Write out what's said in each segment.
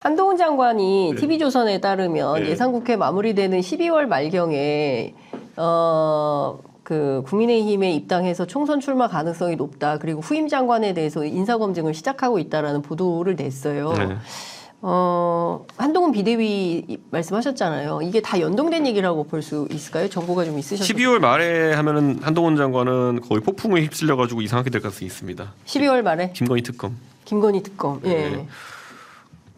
한동훈 장관이 네. TV조선에 따르면 네. 예산국회 마무리되는 12월 말경에 그 국민의힘에 입당해서 총선 출마 가능성이 높다. 그리고 후임 장관에 대해서 인사검증을 시작하고 있다라는 보도를 냈어요. 네. 한동훈 비대위 말씀하셨잖아요. 이게 다 연동된 얘기라고 볼 수 있을까요? 정보가 좀 있으셔서. 12월 말에 하면은 한동훈 장관은 거의 폭풍에 휩쓸려 가지고 이상하게 될 가능성이 있습니다. 12월 말에 김건희 특검. 김건희 특검. 예. 네.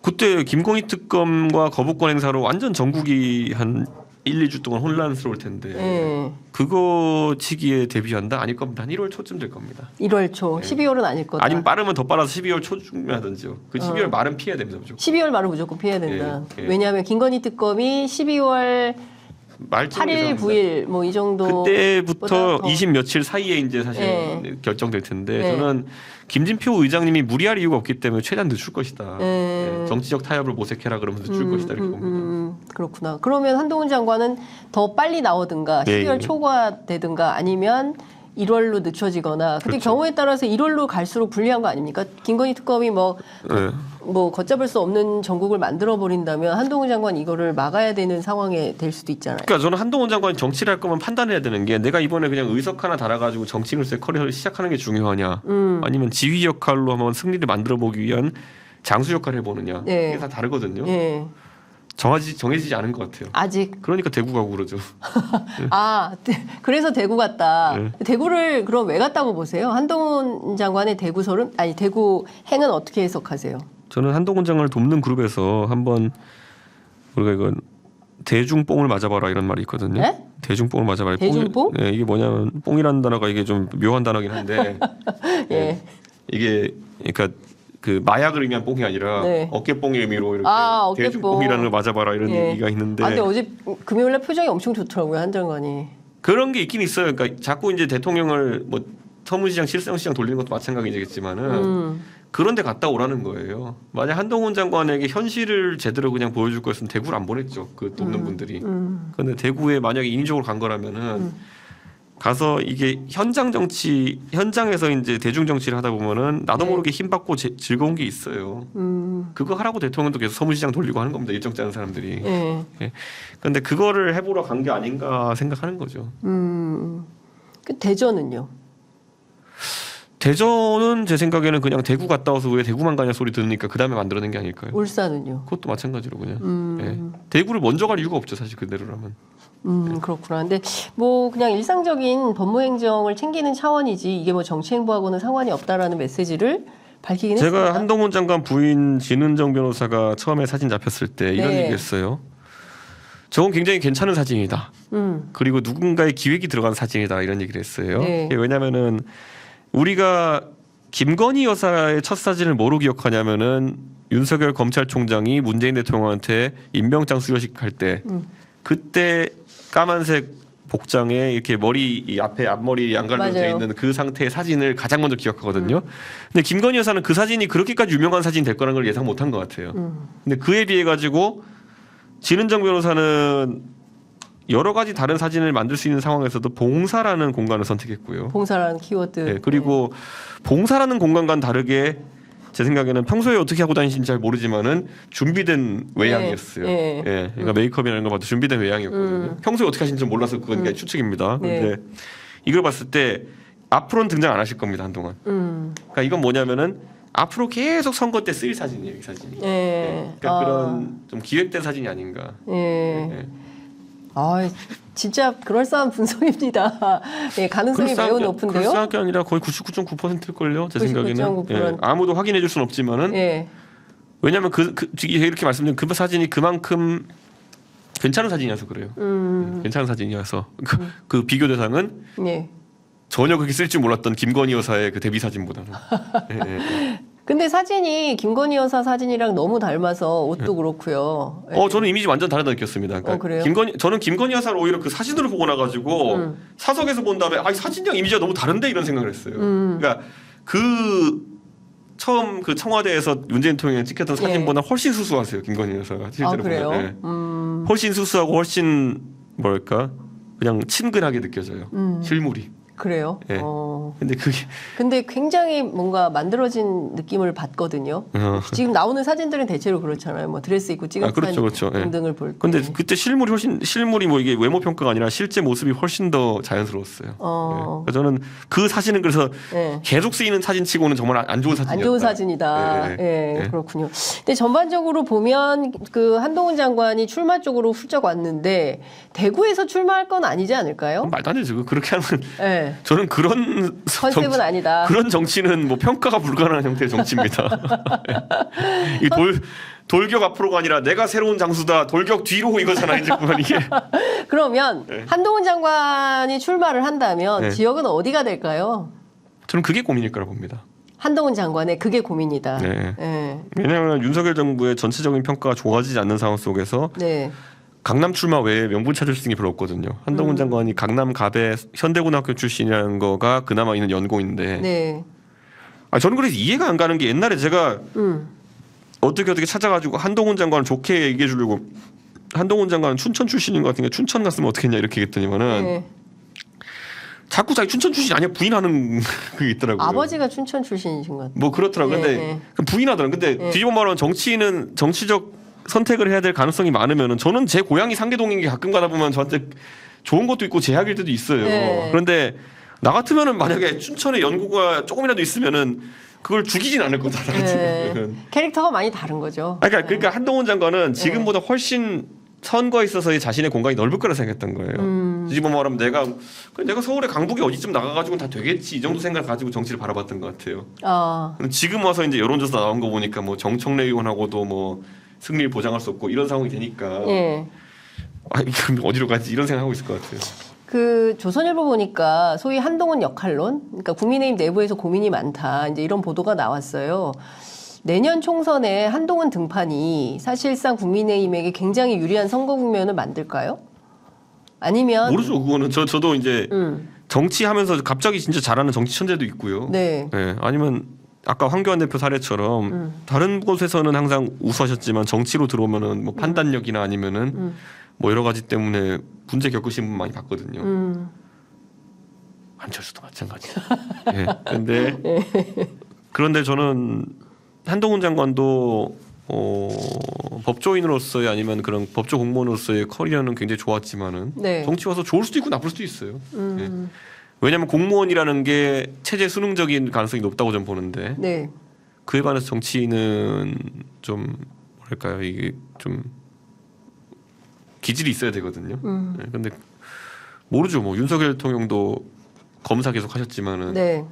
그때 김건희 특검과 거부권 행사로 완전 전국이 한 1, 2주 동안 혼란스러울 텐데 예. 그거 시기에 대비한다? 아닐 겁니다. 한 1월 초쯤 될 겁니다. 1월 초, 12월은 아닐 거다. 아니면 빠르면 더 빨라서 12월 초쯤 하든지요. 그 12월 말은 피해야 됩니다. 무조건. 12월 말은 무조건 피해야 된다. 예, 예. 왜냐하면 김건희 특검이 12월 8일, 9일 뭐 이 정도 그때부터 20 며칠 사이에 이제 사실 예. 결정될 텐데 예. 저는 김진표 의장님이 무리할 이유가 없기 때문에 최대한 늦출 것이다. 예. 정치적 타협을 모색해라 그러면서 늦출 것이다 이렇게 봅니다. 그렇구나. 그러면 한동훈 장관은 더 빨리 나오든가 예, 12월 예. 초가 되든가 아니면 1월로 늦춰지거나. 근데 그렇죠. 경우에 따라서 1월로 갈수록 불리한 거 아닙니까? 김건희 특검이 뭐 걷잡을 수 없는 전국을 만들어 버린다면 한동훈 장관 이거를 막아야 되는 상황에 될 수도 있잖아요. 그러니까 저는 한동훈 장관이 정치를 할 거면 판단해야 되는 게 내가 이번에 그냥 의석 하나 달아가지고 정치인으로서의 커리어를 시작하는 게 중요하냐 아니면 지휘 역할로 한번 승리를 만들어 보기 위한 장수 역할을 해보느냐 네. 이게 다 다르거든요. 예. 정해지지 않은 것 같아요. 아직. 그러니까 대구 가고 그러죠. 그래서 대구 갔다. 네. 대구를 그럼 왜 갔다고 보세요? 한동훈 장관의 대구설은 아니 대구 행은 어떻게 해석하세요? 저는 한동훈 장관을 돕는 그룹에서 한번 우리가 이건 대중뽕을 맞아봐라 이런 말이 있거든요. 네? 대중뽕을 맞아봐라. 대중뽕? 네, 이게 뭐냐면 뽕이라는 단어가 이게 좀 묘한 단어긴 한데 예. 이게 그러니까 그 마약을 의미한 뽕이 아니라 네. 어깨뽕의 의미로 이렇게 어깨뽕. 대중뽕이라는 걸 맞아봐라 이런 예. 얘기가 있는데 근데 어제 금요일날 표정이 엄청 좋더라고요 한 장관이. 그런 게 있긴 있어요. 그러니까 자꾸 이제 대통령을 뭐 서문시장, 실성시장 돌리는 것도 마찬가지겠지만은 그런데 갔다 오라는 거예요. 만약 한동훈 장관에게 현실을 제대로 그냥 보여줄 거였으면 대구를 안 보냈죠. 그 돕는 분들이. 그런데 대구에 만약에 인위적으로 간 거라면은 가서 이게 현장 정치 현장에서 이제 대중 정치를 하다 보면은 나도 모르게 힘 받고 즐거운 게 있어요. 그거 하라고 대통령도 계속 서문시장 돌리고 하는 겁니다. 일정 짜는 사람들이. 예. 그런데 그거를 해보러 간 게 아닌가 생각하는 거죠. 그 대전은요? 대전은 제 생각에는 그냥 대구 갔다 와서 왜 대구만 가냐 소리 들으니까 그 다음에 만들어낸 게 아닐까요? 울산은요? 그것도 마찬가지로 그냥 예. 대구를 먼저 갈 이유가 없죠 사실 그대로라면. 그렇구나. 근데 뭐 그냥 일상적인 법무행정을 챙기는 차원이지 이게 뭐 정치행보하고는 상관이 없다라는 메시지를 밝히긴 제가 했습니다. 한동훈 장관 부인 진은정 변호사가 처음에 사진 잡혔을 때 이런 네. 얘기했어요. 저건 굉장히 괜찮은 사진이다. 그리고 누군가의 기획이 들어간 사진이다 이런 얘기를 했어요. 네. 왜냐하면은 우리가 김건희 여사의 첫 사진을 뭐로 기억하냐면은 윤석열 검찰총장이 문재인 대통령한테 임명장 수여식 할 때 그때 까만색 복장에 이렇게 머리 이 앞에 앞머리 양갈로 돼 맞아요. 있는 그 상태의 사진을 가장 먼저 기억하거든요. 근데 김건희 여사는 그 사진이 그렇게까지 유명한 사진이 될 거라는 걸 예상 못한 것 같아요. 근데 그에 비해 가지고 진은정 변호사는 여러 가지 다른 사진을 만들 수 있는 상황에서도 봉사라는 공간을 선택했고요. 봉사라는 키워드. 네, 그리고 봉사라는 공간과는 다르게 제 생각에는 평소에 어떻게 하고 다니시는지 잘 모르지만은 준비된 외양이었어요. 네. 예, 그러니까 메이크업이라는 거 봐도 준비된 외양이었거든요. 평소에 어떻게 하시는지 몰라서 그건 그냥 추측입니다. 네. 그런데 이걸 봤을 때 앞으로는 등장 안 하실 겁니다 한동안. 그러니까 이건 뭐냐면은 앞으로 계속 선거 때 쓰일 사진이에요, 이 사진이. 예. 예, 그러니까 그런 좀 기획된 사진이 아닌가. 예. 예. 아, 진짜 그럴싸한 분석입니다. 예, 가능성이 매우 높은데요. 그럴싸한 게 아니라 거의 99.9%일 걸요. 제 생각에는 99.9%. 예, 아무도 확인해줄 수는 없지만은 예. 왜냐하면 이렇게 말씀드린 그 사진이 그만큼 괜찮은 사진이어서 그래요. 괜찮은 사진이어서 그 비교 대상은 예. 전혀 그렇게 쓸 줄 몰랐던 김건희 여사의 그 데뷔 사진보다는. 예, 예. 근데 사진이 김건희 여사 사진이랑 너무 닮아서 옷도 그렇고요. 예. 저는 이미지 완전 다르다 느꼈습니다. 그러니까 그래요? 저는 김건희 여사를 오히려 그 사진으로 보고 나가지고 사석에서 본 다음에 이 사진이랑 이미지가 너무 다른데 이런 생각을 했어요. 그러니까 처음 그 청와대에서 문재인 대통령이 찍혔던 사진보다 훨씬 수수하세요 김건희 여사가 실제로 그래요? 보면. 훨씬 수수하고 훨씬 뭐랄까 그냥 친근하게 느껴져요. 실물이. 그래요? 예. 근데 그게 근데 굉장히 뭔가 만들어진 느낌을 받거든요. 지금 나오는 사진들은 대체로 그렇잖아요. 뭐 드레스 입고 찍은 사진 그렇죠. 예. 등등을 볼 때. 근데 그때 실물이 뭐 이게 외모 평가가 아니라 실제 모습이 훨씬 더 자연스러웠어요. 예. 그래서 저는 그 사진은 그래서 예. 계속 쓰이는 사진치고는 정말 안 좋은 사진이었다. 안 좋은 사진이다. 예, 그렇군요. 근데 전반적으로 보면 그 한동훈 장관이 출마 쪽으로 훌쩍 왔는데 대구에서 출마할 건 아니지 않을까요? 말도 안 되죠. 그렇게 하면 예. 저는 그런 컨셉은 아니다. 그런 정치는 뭐 평가가 불가능한 형태의 정치입니다. 이 돌격 앞으로가 아니라 내가 새로운 장수다. 돌격 뒤로 이거잖아 이제 보면 이게. 그러면 네. 한동훈 장관이 출마를 한다면 네. 지역은 어디가 될까요? 저는 그게 고민일 거라 봅니다. 한동훈 장관의 그게 고민이다. 네. 예. 왜냐하면 윤석열 정부의 전체적인 평가가 좋아지지 않는 상황 속에서 네. 강남 출마 외에 명분 찾을 수 있는 게 별로 없거든요. 한동훈 장관이 강남 갑의 현대고등학교 출신이라는 거가 그나마 있는 연고인데 네. 저는 그래서 이해가 안 가는 게 옛날에 제가 어떻게 찾아가지고 한동훈 장관을 좋게 얘기해 주려고 한동훈 장관은 춘천 출신인 것 같은 게 춘천 갔으면 어떻게 했냐 이렇게 했더니만은 네. 자꾸 자기 춘천 출신 아니야 부인하는 그게 있더라고요. 아버지가 춘천 출신이신 것 같아요. 뭐 그렇더라고요. 네, 근데 네. 부인하더라고요. 근데 네. 뒤집어 말하면 정치인은 정치적 선택을 해야 될 가능성이 많으면은 저는 제 고향이 상계동인 게 가끔 가다 보면 저한테 좋은 것도 있고 제약일 때도 있어요. 네. 그런데 나 같으면은 만약에 춘천에 연고가 조금이라도 있으면은 그걸 죽이진 않을 거다. 나 같으면. 캐릭터가 많이 다른 거죠. 그러니까 한동훈 장관은 지금보다 훨씬 선거에 있어서의 자신의 공간이 넓을 거라 생각했던 거예요. 뒤집어 말하면 내가 서울에 강북에 어디쯤 나가가지고 다 되겠지 이 정도 생각을 가지고 정치를 바라봤던 것 같아요. 근데 지금 와서 이제 여론조사 나온 거 보니까 뭐 정청래 의원하고도 뭐 승리를 보장할 수 없고 이런 상황이 되니까 예. 이거 어디로 가지 이런 생각하고 있을 것 같아요. 그 조선일보 보니까 소위 한동훈 역할론, 그러니까 국민의힘 내부에서 고민이 많다. 이제 이런 보도가 나왔어요. 내년 총선에 한동훈 등판이 사실상 국민의힘에게 굉장히 유리한 선거 국면을 만들까요? 아니면 모르죠. 그거는 저도 이제 정치하면서 갑자기 진짜 잘하는 정치 천재도 있고요. 네. 아니면 아까 황교안 대표 사례처럼 다른 곳에서는 항상 우수하셨지만 정치로 들어오면은 뭐 판단력이나 아니면은 뭐 여러 가지 때문에 문제 겪으신 분 많이 봤거든요. 안철수도 마찬가지. 근데 그런데 저는 한동훈 장관도 법조인으로서의 아니면 그런 법조 공무원으로서의 커리어는 굉장히 좋았지만은 네. 정치 와서 좋을 수도 있고 나쁠 수도 있어요. 왜냐하면 공무원이라는 게 체제 수능적인 가능성이 높다고 저는 보는데 네. 그에 반해서 정치인은 좀 뭐랄까요 이게 좀 기질이 있어야 되거든요. 근데 모르죠. 뭐 윤석열 대통령도 검사 계속 하셨지만은 네.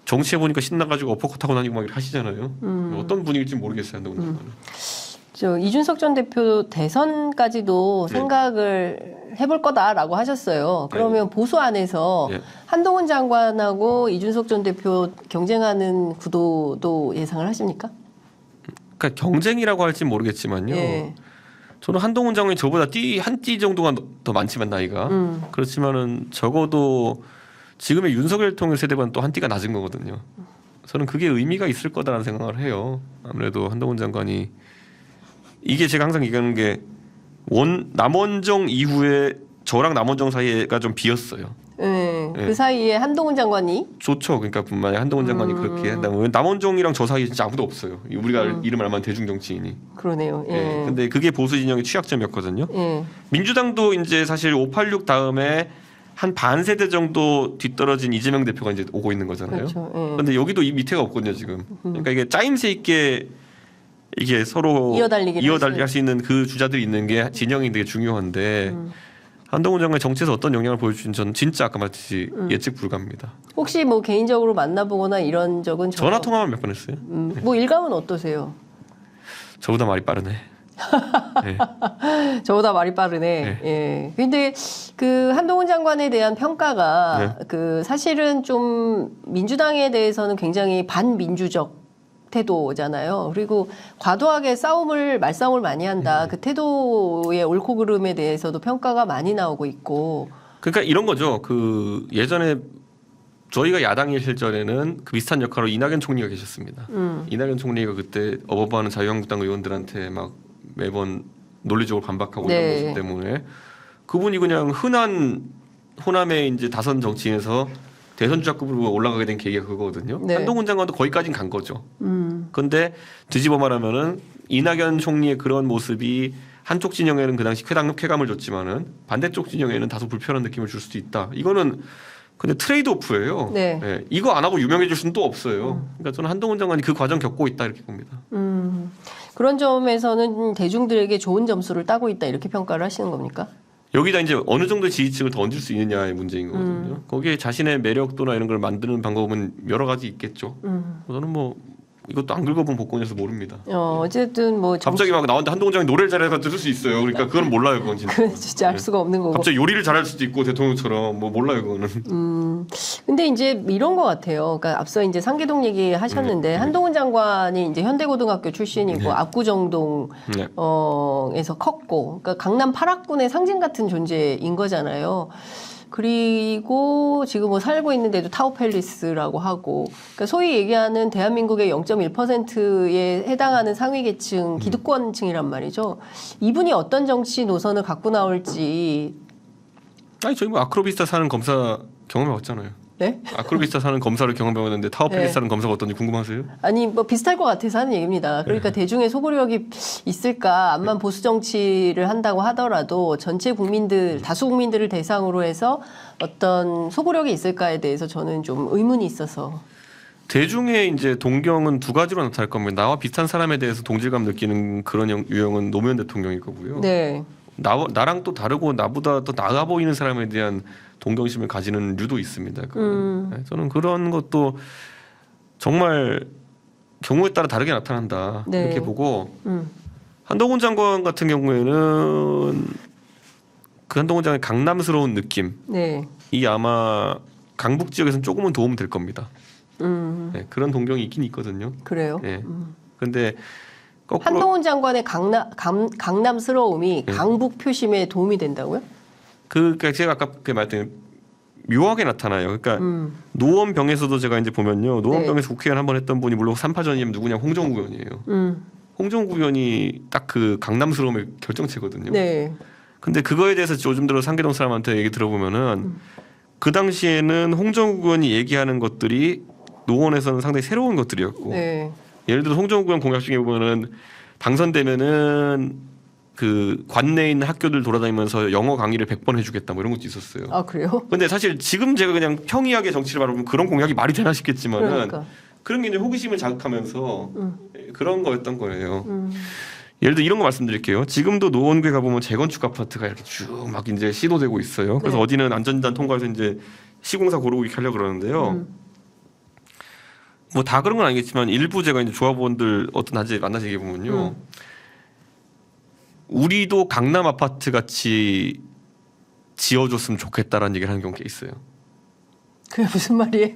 정치해 보니까 신나가지고 어퍼컷하고 다니고 막 이렇게 하시잖아요. 어떤 분위기일지 모르겠어요. 한동훈 장관은. 이준석 전 대표 대선까지도 생각을 해볼 거다라고 하셨어요. 그러면 보수 안에서 한동훈 장관하고 이준석 전 대표 경쟁하는 구도도 예상을 하십니까? 그러니까 경쟁이라고 할지는 모르겠지만요. 예. 저는 한동훈 장관이 저보다 한 띠 정도가 더 많지만 나이가 그렇지만은 적어도 지금의 윤석열 대통령 세대보다는 또 한 띠가 낮은 거거든요. 저는 그게 의미가 있을 거다라는 생각을 해요. 아무래도 한동훈 장관이 이게 제가 항상 얘기하는 게 남원정 이후에 저랑 남원정 사이가 좀 비었어요. 네. 그 사이에 한동훈 장관이 좋죠. 그러니까 만약 한동훈 장관이 그렇게 한다면 남원정이랑 저 사이에 진짜 아무도 없어요. 우리가 이름을 알만한 대중 정치인이. 그러네요. 예. 근데 그게 보수 진영의 취약점이었거든요. 예. 민주당도 이제 사실 586 다음에 한 반 세대 정도 뒤떨어진 이재명 대표가 이제 오고 있는 거잖아요. 그렇죠. 예. 그런데 여기도 이 밑에가 없거든요 지금. 그러니까 이게 짜임새 있게 이게 서로 이어달리게 할 수 있는 그 주자들이 있는 게 진영이 되게 중요한데 한동훈 장관이 정치에서 어떤 영향을 보여주는지 저는 진짜 아까 말했듯이 예측 불가합니다. 혹시 뭐 개인적으로 만나보거나 이런 적은 전화 통화만 몇 번 했어요. 뭐 일감은 어떠세요? 저보다 말이 빠르네. 네. 저보다 말이 빠르네. 예. 근데 그 한동훈 장관에 대한 평가가 그 사실은 좀 민주당에 대해서는 굉장히 반민주적 태도잖아요. 그리고 과도하게 말싸움을 많이 한다. 그 태도의 옳고 그름에 대해서도 평가가 많이 나오고 있고. 그러니까 이런 거죠. 그 예전에 저희가 야당일 시절에는 그 비슷한 역할로 이낙연 총리가 계셨습니다. 이낙연 총리가 그때 어버버하는 자유한국당 의원들한테 막 매번 논리적으로 반박하고 이런 모습 때문에 그분이 그냥 흔한 호남의 이제 다선 정치인에서 대선 주자급으로 올라가게 된 계기가 그거거든요. 네. 한동훈 장관도 거기까지는 간 거죠. 그런데 뒤집어 말하면은 이낙연 총리의 그런 모습이 한쪽 진영에는 그 당시 쾌감을 줬지만은 반대쪽 진영에는 다소 불편한 느낌을 줄 수도 있다. 이거는 근데 트레이드오프예요. 네. 예, 이거 안 하고 유명해질 수는 또 없어요. 그러니까 저는 한동훈 장관이 그 과정 겪고 있다 이렇게 봅니다. 그런 점에서는 대중들에게 좋은 점수를 따고 있다 이렇게 평가를 하시는 겁니까? 여기다 이제 어느 정도 지지층을 더 얹을 수 있느냐의 문제인 거거든요. 거기에 자신의 매력도나 이런 걸 만드는 방법은 여러 가지 있겠죠. 저는 뭐 이것도 안 긁어본 복권이어서 모릅니다. 어쨌든 뭐 갑자기 막 나왔는데 한동훈 장관이 노래를 잘해서 들을 수 있어요. 그러니까 그건 몰라요, 그건 진짜. 그건 진짜 알 수가 없는 거고. 갑자기 요리를 잘할 수도 있고 대통령처럼 뭐 몰라요, 그거는. 근데 이제 이런 것 같아요. 그러니까 앞서 이제 상계동 얘기하셨는데 한동훈 장관이 이제 현대고등학교 출신이고 압구정동 네. 에서 컸고, 그러니까 강남 8학군의 상징 같은 존재인 거잖아요. 그리고 지금 뭐 살고 있는데도 타워팰리스라고 하고, 그러니까 소위 얘기하는 대한민국의 0.1%에 해당하는 상위계층, 기득권층이란 말이죠. 이분이 어떤 정치 노선을 갖고 나올지. 아니 저희 뭐 아크로비스타 사는 검사 경험해 봤잖아요. 네? 아크로비스타 사는 검사를 경험해 봤는데 타워팰리스 사는 검사가 어떤지 궁금하세요? 아니 뭐 비슷할 것 같아서 하는 얘기입니다. 그러니까 대중의 소구력이 있을까? 암만 보수 정치를 한다고 하더라도 전체 국민들, 다수 국민들을 대상으로 해서 어떤 소구력이 있을까에 대해서 저는 좀 의문이 있어서. 대중의 이제 동경은 두 가지로 나타날 겁니다. 나와 비슷한 사람에 대해서 동질감 느끼는 그런 유형은 노무현 대통령일 거고요. 네. 나랑 또 다르고 나보다 더 나아 보이는 사람에 대한 동경심을 가지는 류도 있습니다. 네, 저는 그런 것도 정말 경우에 따라 다르게 나타난다 네. 이렇게 보고 한동훈 장관 같은 경우에는 그 한동훈 장관의 강남스러운 느낌 네. 이 아마 강북 지역에서는 조금은 도움 될 겁니다. 네, 그런 동경이 있긴 있거든요. 그래요. 네. 근데 거꾸로 한동훈 장관의 강남스러움이 강북 표심에 도움이 된다고요? 그러니까 제가 아까 그 말했던 묘하게 나타나요. 그러니까 노원병에서도 제가 이제 보면요, 노원병에서 국회의원 한번 했던 분이 물론 3파전이면 누구냐 홍정구 의원이에요. 홍정구 의원이 딱 그 강남스러움의 결정체거든요. 네. 근데 그거에 대해서 요즘 들어 상계동 사람한테 얘기 들어보면은 그 당시에는 홍정구 의원이 얘기하는 것들이 노원에서는 상당히 새로운 것들이었고, 네. 예를 들어 홍정구 의원 공약 중에 보면은 당선되면은 그 관내에 있는 학교들 돌아다니면서 영어 강의를 100번 해주겠다 뭐 이런 것도 있었어요. 아 그래요? 근데 사실 지금 제가 그냥 평이하게 정치를 바라보면 그런 공약이 말이 되나 싶겠지만은 그러니까. 그런 게 이제 호기심을 자극하면서 그런 거였던 거예요. 예를 들어 이런 거 말씀드릴게요. 지금도 노원구에 가보면 재건축 아파트가 이렇게 쭉 막 이제 시도되고 있어요. 그래서 네. 어디는 안전단 통과해서 이제 시공사 고르고 이렇게 하려고 그러는데요. 뭐 다 그런 건 아니겠지만 일부 제가 이제 조합원들 어떤 단지 만나서 얘기해 보면요. 우리도 강남 아파트 같이 지어줬으면 좋겠다라는 얘기를 하는 경우가 있어요. 그게 무슨 말이에요?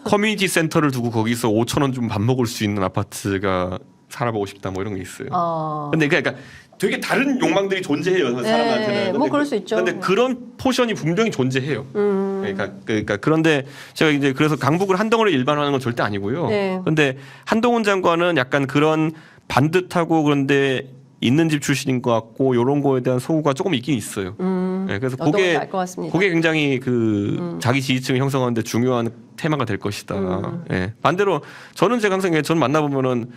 커뮤니티 센터를 두고 거기서 5천 원 좀 밥 먹을 수 있는 아파트가 살아보고 싶다 뭐 이런 게 있어요. 근데 그러니까 되게 다른 욕망들이 존재해요 사람한테는. 네, 뭐 그럴 수 있죠. 근데 그런 포션이 분명히 존재해요. 그러니까 그런데 제가 이제 그래서 강북을 한 덩어리 일반화하는 건 절대 아니고요. 네. 근데 한동훈 장관은 약간 그런 반듯하고 그런데 있는 집 출신인 것 같고 이런 거에 대한 소구가 조금 있긴 있어요. 네, 그래서 어떤 건지 알 것 같습니다. 그게 굉장히 그 자기 지지층을 형성하는데 중요한 테마가 될 것이다. 예. 반대로 저는 제가 항상 저는 만나보면은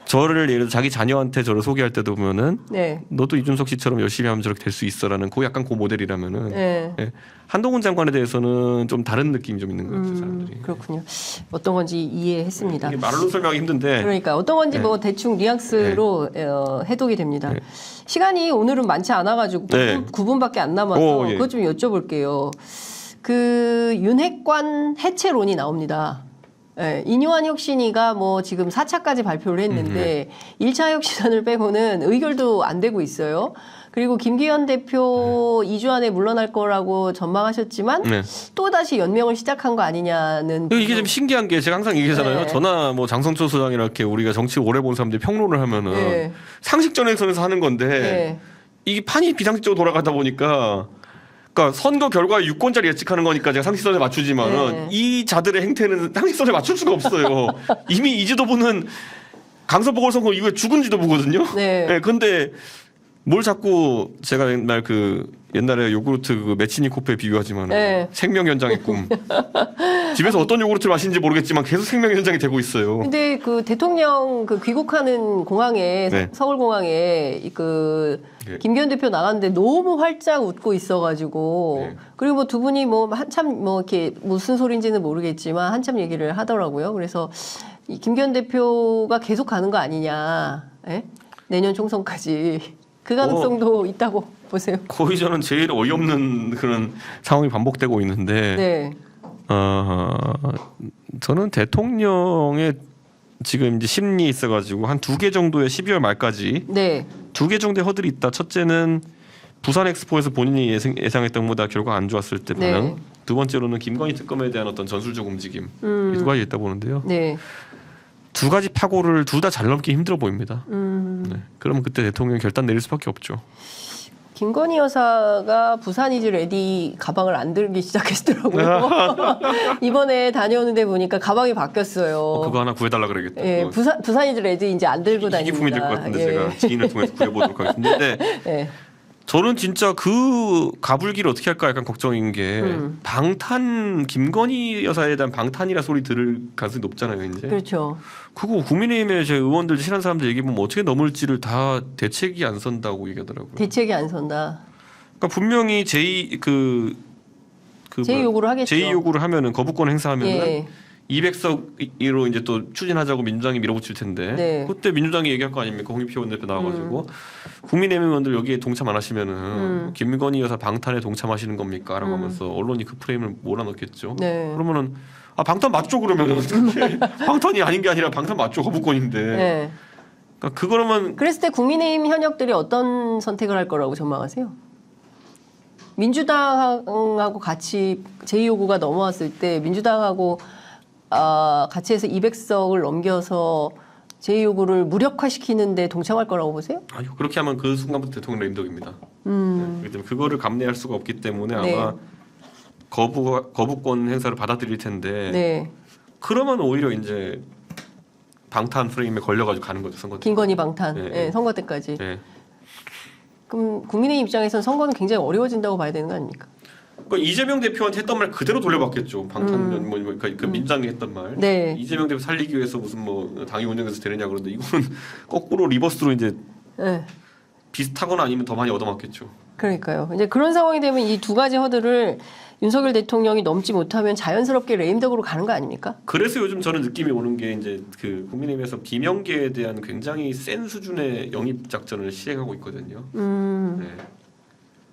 저를 예를 들어 자기 자녀한테 저를 소개할 때도 보면은 네. 너도 이준석 씨처럼 열심히 하면 저렇게 될 수 있어라는 그 약간 그 모델이라면은 네. 예. 한동훈 장관에 대해서는 좀 다른 느낌이 좀 있는 것 같아요 사람들이. 그렇군요. 어떤 건지 이해했습니다. 이게 말로 설명하기 힘든데. 그러니까 어떤 건지 네. 뭐 대충 뉘앙스로 해독이 됩니다. 네. 시간이 오늘은 많지 않아가지고 네. 9분밖에 안 남아서 예. 그것 좀 여쭤볼게요. 그 윤핵관 해체론이 나옵니다. 네, 이뇨한 혁신위가 뭐 지금 4차까지 발표를 했는데 1차 혁신안을 빼고는 의결도 안 되고 있어요. 그리고 김기현 대표 2주 안에 물러날 거라고 전망하셨지만 네. 또다시 연명을 시작한 거 아니냐는 이게 좀 신기한 게 제가 항상 얘기하잖아요. 네. 저나 뭐 장성철 소장이나 이렇게 우리가 정치 오래 본 사람들이 평론을 하면은 네. 상식전에서 하는 건데 네. 이게 판이 비상식적으로 돌아가다 보니까 그러니까 선거 결과에 유권자를 예측하는 거니까 제가 상식선에 맞추지만은 네. 이 자들의 행태는 상식선에 맞출 수가 없어요. 이미 이 지도부는 강서 보궐선거 이후에 죽은 지도부거든요. 네. 네, 근데 뭘 자꾸 제가 옛날에 요구르트 그 메치니코프에 비유하지만 네. 생명 연장의 꿈. 집에서 어떤 요구르트를 마시는지 모르겠지만 계속 생명 연장이 되고 있어요. 근데 그 대통령 그 귀국하는 공항에 네. 서울공항에 그 네. 김기현 대표 나갔는데 너무 활짝 웃고 있어가지고 네. 그리고 뭐 두 분이 뭐 한참 뭐 이렇게 무슨 소린지는 모르겠지만 한참 얘기를 하더라고요. 그래서 이 김기현 대표가 계속 가는 거 아니냐, 예? 내년 총선까지 그 가능성도 있다고 보세요. 거의 저는 제일 어이없는 그런 상황이 반복되고 있는데. 네, 저는 대통령의 지금 이제 심리에 있어가지고 한 2개 정도의 12월 말까지 네, 2개 정도의 허들이 있다. 첫째는 부산 엑스포에서 본인이 예상했던 것보다 결과 안 좋았을 때 네. 반응. 두 번째로는 김건희 특검에 대한 어떤 전술적 움직임. 이 두 가지 있다 보는데요. 네. 두 가지 파고를 둘 다 잘 넘기 힘들어 보입니다. 네. 그러면 그때 대통령이 결단 내릴 수밖에 없죠. 김건희 여사가 부산 이즈 레디 가방을 안 들기 시작했더라고요. 이번에 다녀오는데 보니까 가방이 바뀌었어요. 그거 하나 구해달라 그러겠다. 예, 부산 이즈 레디 이제 안 들고 다닙니다. 희귀품이 될 것 같은데 예. 제가 지인을 통해서 구해보도록 하겠습니다. 근데 예. 저는 진짜 그 가불기를 어떻게 할까 약간 걱정인 게 방탄 김건희 여사에 대한 방탄이라 소리 들을 가능성이 높잖아요. 이제 그렇죠. 그거 국민의힘의 제 의원들 친한 사람들 얘기 보면 어떻게 넘을지를 다 대책이 안 선다고 얘기하더라고요. 대책이 안 선다. 그러니까 분명히 제의 요구를 하겠죠. 제의 요구를 하면은 거부권 행사하면은 예. 200석으로 이제 또 추진하자고 민주당이 밀어붙일 텐데 네. 그때 민주당이 얘기할 거 아닙니까? 홍익표 원내대표 나와가지고 국민의힘 의원들 여기에 동참 안 하시면은 김건희 여사 방탄에 동참하시는 겁니까?라고 하면서 언론이 그 프레임을 몰아넣겠죠. 네. 그러면은 방탄 맞죠 그러면은 어떻게 방탄이 아닌 게 아니라 방탄 맞죠 거부권인데. 네. 그러니까 그거라면 그랬을 때 국민의힘 현역들이 어떤 선택을 할 거라고 전망하세요? 민주당하고 같이 제2요구가 넘어왔을 때 민주당하고 같이 해서 200석을 넘겨서 제2요구를 무력화시키는데 동참할 거라고 보세요? 아니요 그렇게 하면 그 순간부터 대통령 임덕입니다. 네, 그거를 감내할 수가 없기 때문에 네. 아마 거부권 행사를 받아들일 텐데 네. 그러면 오히려 이제 방탄 프레임에 걸려가지고 가는 거죠 선거 때. 김건희 방탄. 네, 네, 네. 선거 때까지. 네. 그럼 국민의힘 입장에서는 선거는 굉장히 어려워진다고 봐야 되는 거 아닙니까? 그러니까 이재명 대표한테 했던 말 그대로 돌려받겠죠. 방탄 그 민주당이 했던 말. 네. 이재명 대표 살리기 위해서 무슨 뭐 당이 운영해서 되느냐 그런데 이거는 거꾸로 리버스로 이제 네. 비슷하거나 아니면 더 많이 얻어맞겠죠. 그러니까요. 이제 그런 상황이 되면 이 두 가지 허들을 윤석열 대통령이 넘지 못하면 자연스럽게 레임덕으로 가는 거 아닙니까? 그래서 요즘 저는 느낌이 오는 게 이제 그 국민의힘에서 비명계에 대한 굉장히 센 수준의 영입 작전을 시행하고 있거든요. 네.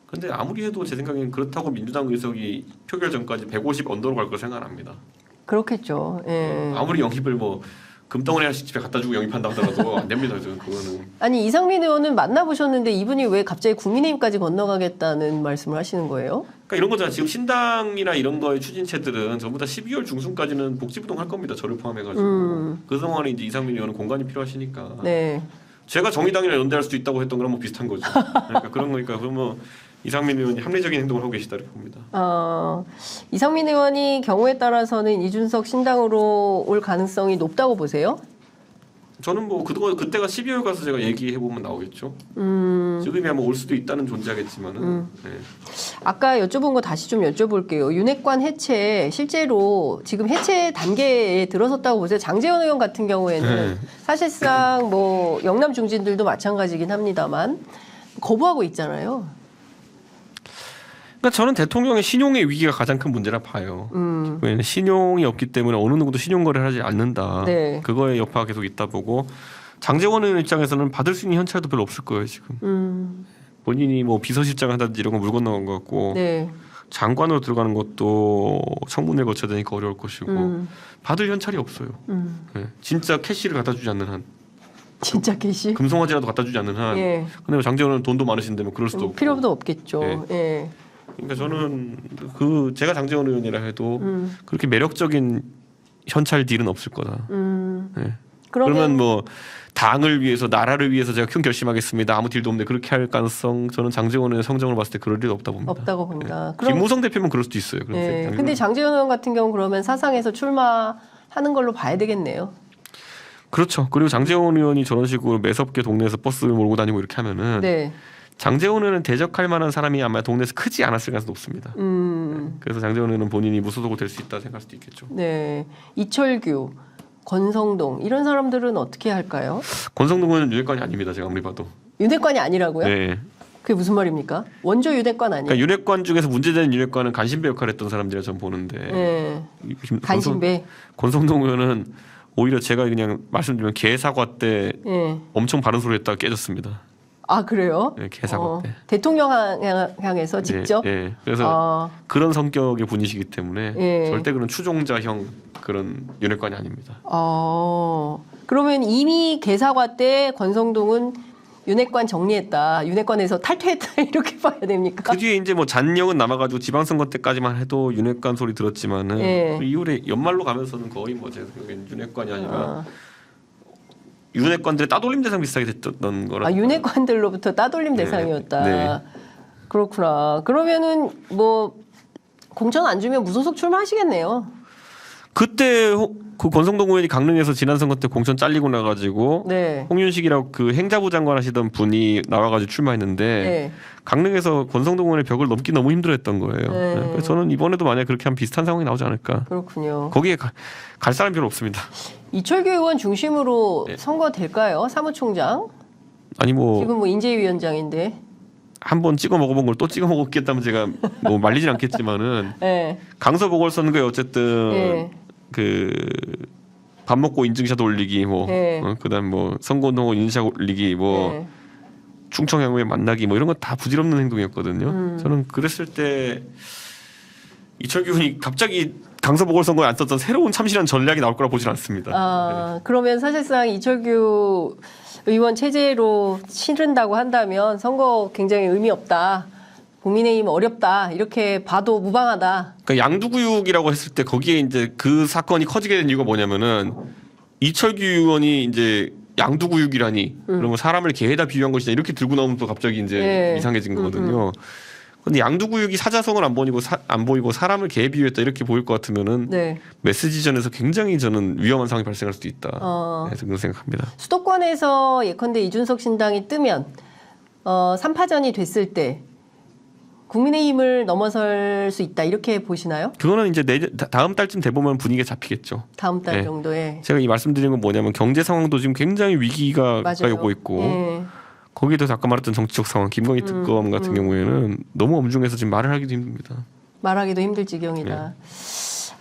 근데 아무리 해도 제 생각엔 그렇다고 민주당 의석이 표결 전까지 150 언더로 갈 거 생각 안 합니다. 그렇겠죠. 예. 아무리 영입을 뭐 금덩어리 하나씩 집에 갖다 주고 영입한다 하더라도 안 됩니다. 저는 그거는. 아니 이상민 의원은 만나보셨는데 이분이 왜 갑자기 국민의힘까지 건너가겠다는 말씀을 하시는 거예요? 그러니까 이런 거잖아요. 지금 신당이나 이런 거의 추진체들은 전부 다 12월 중순까지는 복지부동 할 겁니다. 저를 포함해가지고. 그 동안에 이제 이상민 의원은 공간이 필요하시니까. 네. 제가 정의당이랑 연대할 수도 있다고 했던 거랑 뭐 비슷한 거죠. 그러니까 그런 거니까 그럼 뭐 이상민 의원이 합리적인 행동을 하고 계시다 이렇게 봅니다. 이상민 의원이 경우에 따라서는 이준석 신당으로 올 가능성이 높다고 보세요? 저는 뭐 그때가 12월 가서 제가 얘기해 보면 나오겠죠. 지금이야 뭐 올 수도 있다는 존재하겠지만은. 네. 아까 여쭤본 거 다시 좀 여쭤볼게요. 윤핵관 해체 실제로 지금 해체 단계에 들어섰다고 보세요. 장제원 의원 같은 경우에는 사실상 뭐 영남 중진들도 마찬가지긴 합니다만 거부하고 있잖아요. 그러니까 저는 대통령의 신용의 위기가 가장 큰 문제라 봐요. 왜냐하면 신용이 없기 때문에 어느 누구도 신용 거래를 하지 않는다. 네. 그거에 여파가 계속 있다 보고 장제원 의원 입장에서는 받을 수 있는 현찰도 별로 없을 거예요 지금. 본인이 뭐 비서실장 한다든지 이런 거 물 건너간 것 같고 네. 장관으로 들어가는 것도 청문회 거쳐야 되니까 어려울 것이고 받을 현찰이 없어요. 네. 진짜 캐시를 갖다 주지 않는 한. 진짜 캐시? 금송아지라도 갖다 주지 않는 한. 예. 근데 뭐 장제원은 돈도 많으신데 뭐 그럴 수도 없고. 필요도 없겠죠. 네. 예. 그러니까 저는 제가 장제원 의원이라 해도 그렇게 매력적인 현찰 딜은 없을 거다. 네. 그러면 뭐 당을 위해서 나라를 위해서 제가 큰 결심하겠습니다. 아무 딜도 없는데 그렇게 할 가능성 저는 장제원 의원의 성정을 봤을 때 그럴 일은 없다 봅니다. 없다고 봅니다. 네. 김무성 대표면 그럴 수도 있어요. 네. 근데 장제원 의원 같은 경우 그러면 사상에서 출마하는 걸로 봐야 되겠네요. 그렇죠. 그리고 장제원 의원이 저런 식으로 매섭게 동네에서 버스 몰고 다니고 이렇게 하면은 네. 장제원 의원은 대적할 만한 사람이 아마 동네에서 크지 않았을 가능성이 높습니다. 그래서 장제원 의원은 본인이 무소속으로 될 수 있다 생각할 수도 있겠죠. 네, 이철규, 권성동 이런 사람들은 어떻게 할까요? 권성동 의원은 윤핵관이 아닙니다. 제가 아무리 봐도. 윤핵관이 아니라고요? 네. 그게 무슨 말입니까? 원조 윤핵관 아니에요? 그러니까 윤핵관 중에서 문제되는 윤핵관은 간신배 역할을 했던 사람들이라 저는 보는데 네. 간신배. 권성동 의원은 오히려 제가 그냥 말씀드리면 개사과 때 네. 엄청 바른 소리 했다가 깨졌습니다. 아 그래요? 네, 개사과 때. 대통령 향해서 직접? 네, 네. 그래서 그런 성격의 분이시기 때문에 절대 그런 추종자형 그런 윤핵관이 아닙니다. 그러면 이미 개사과 때 권성동은 윤핵관 정리했다, 윤핵관에서 탈퇴했다 이렇게 봐야 됩니까? 그 뒤에 이제 뭐 잔영은 남아가지고 지방선거 때까지만 해도 윤핵관 소리 들었지만은 그 이후에 연말로 가면서는 거의 뭐 제 생각엔 윤핵관이 아니라 윤핵관들의 따돌림 대상 비슷하게 됐던 거라. 윤핵관들로부터 따돌림 대상이었다. 네. 그렇구나. 그러면은 뭐 공천 안 주면 무소속 출마하시겠네요. 그때 그 권성동 의원이 강릉에서 지난 선거 때 공천 잘리고 나가지고 홍윤식이라고 그 행자부 장관 하시던 분이 나와가지고 출마했는데 강릉에서 권성동 의원의 벽을 넘기 너무 힘들어했던 거예요. 그래서 저는 이번에도 만약 그렇게 하면 비슷한 상황이 나오지 않을까. 그렇군요. 거기에 갈 사람이 별로 없습니다. 이철규 의원 중심으로 선거 될까요? 사무총장? 아니 뭐 지금 뭐 인재위원장인데. 한번 찍어 먹어본 걸 또 찍어 먹었겠다면 제가 뭐 말리진 않겠지만은 강서 보궐선거에 어쨌든 그 밥 먹고 인증샷 올리기 뭐 그다음 뭐 선거운동 인증샷 올리기 뭐 충청 향후에 만나기 뭐 이런 거 다 부질없는 행동이었거든요. 저는 그랬을 때 이철규 의원이 갑자기 강서 보궐선거에 안 썼던 새로운 참신한 전략이 나올 거라 보진 않습니다. 그러면 사실상 이철규 의원 체제로 치른다고 한다면 선거 굉장히 의미 없다. 국민의힘 어렵다. 이렇게 봐도 무방하다. 그러니까 양두구육이라고 했을 때 거기에 이제 그 사건이 커지게 된 이유가 뭐냐면은 이철규 의원이 이제 양두구육이라니 그러면 사람을 개에다 비유한 것이다 이렇게 들고 나오면 또 갑자기 이제 이상해진 거거든요. 근데 양두구육이 사자성을 안 보이고 사람을 개에 비유했다 이렇게 보일 것 같으면은 메시지전에서 굉장히 저는 위험한 상황이 발생할 수도 있다. 그런 생각합니다. 수도권에서 예컨대 이준석 신당이 뜨면 3파전이 됐을 때 국민의힘을 넘어설 수 있다 이렇게 보시나요? 그거는 이제 다음 달쯤 돼 보면 분위기가 잡히겠죠. 다음 달 정도에. 제가 이 말씀드린 건 뭐냐면 경제 상황도 지금 굉장히 위기가 가까이 오고 있고 거기에 더해서 아까 말했던 정치적 상황 김건희 특검 같은 경우에는 너무 엄중해서 지금 말을 하기도 힘듭니다. 말하기도 힘들 지경이다.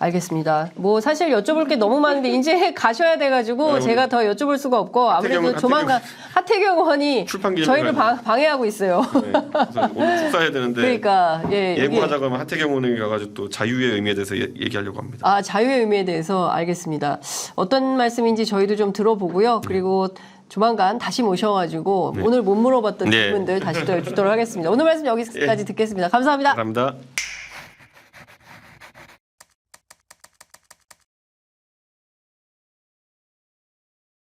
알겠습니다. 뭐 사실 여쭤볼 게 너무 많은데 이제 가셔야 돼가지고 제가 더 여쭤볼 수가 없고 아무래도 조만간 하태경 의원이 저희를 방해하고 있어요. 그래서 오늘 축사해야 되는데 그러니까 예고하자고 하면 하태경 의원이 가가지고 또 자유의 의미에 대해서 얘기하려고 합니다. 자유의 의미에 대해서 알겠습니다. 어떤 말씀인지 저희도 좀 들어보고요. 그리고 조만간 다시 모셔가지고 오늘 못 물어봤던 질문들 다시 또 여쭙도록 하겠습니다. 오늘 말씀 여기까지 듣겠습니다. 감사합니다. 감사합니다.